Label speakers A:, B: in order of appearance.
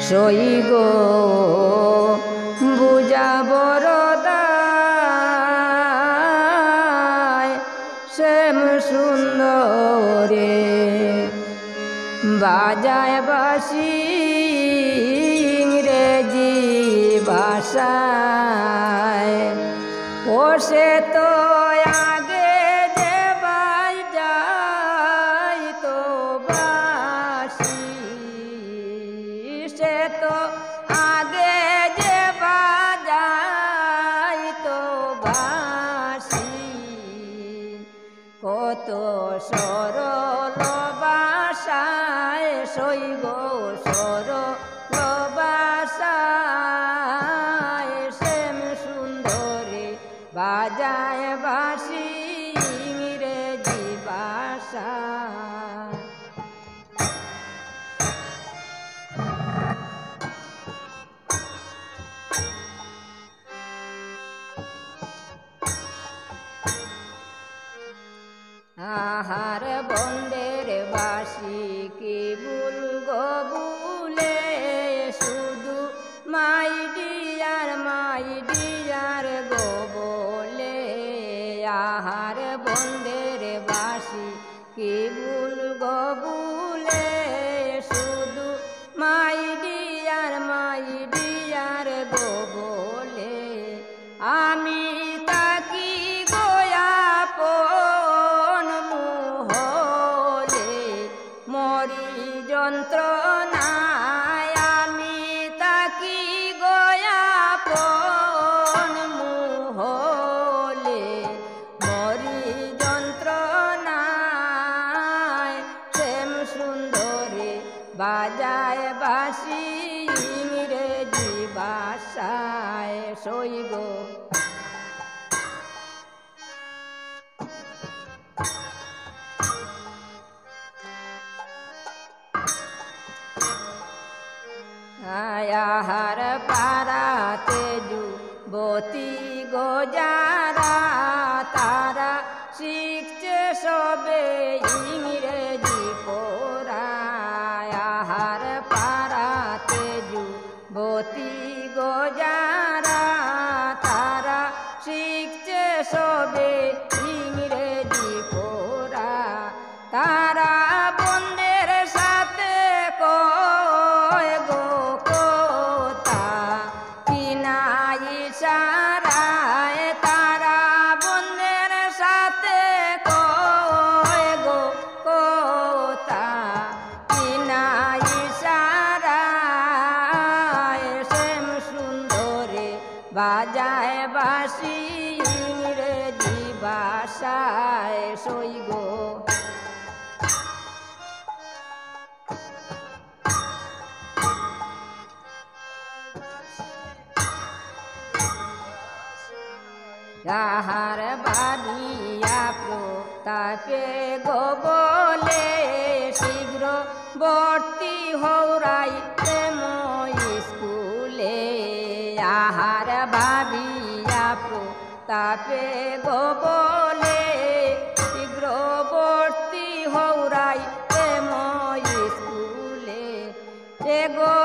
A: সই গো বুঝাবর দায় শ্যাম সুন্দরে বাজায় বাসি ইংরেজি ভাষায় ও সে তো আগে যে বাজাই তো বাসি সে তো আগে যে বাজাই তো বাসি কত সরল বাসায় সই গো সরল বাসায় শ্যাম সুন্দরে বাজায় বাসি ইংরেজি ভাষা আহার বন্দের বাসি কি বুলগো বুলে শুধু মাই ডিয়ার গো বলে আহার বন্দের বাসি কি বুলগো বুলে শুধু মাই ডিয়ার গো বলে আমি তাকি গোয়া মরি যন্ত্রণায় আমি তাকি গয়াপন মুহলে মরি যন্ত্রণায় শ্যাম সুন্দরে বাজায় বাসি ইংরেজি ভাষায় সই গো আহার পারাতে যুবতী গো যারা তারা শিখছে সবে ইংরেজি পড়া আহার পারাতে যুবতী গো যারা তারা শিখছে সবে ইংরেজি পড়া তারা বন্ধের সাথে কয় গো কথা কিনা ইশারায় তারা বন্ধের সাথে কয় গো কথা কিনা ইশারায় শ্যাম সুন্দরে বাজায় বাসি ইংরেজি ভাষায় সই গো তাহার বাড়িয়া প্রতাপে গো বলে শীঘ্র ভর্তি হৌরাই প্রেম স্কুলে আহার ভাবিয়া প্রতাপে গো বলে শীঘ্র ভর্তি হৌরাই প্রেম স্কুলে গো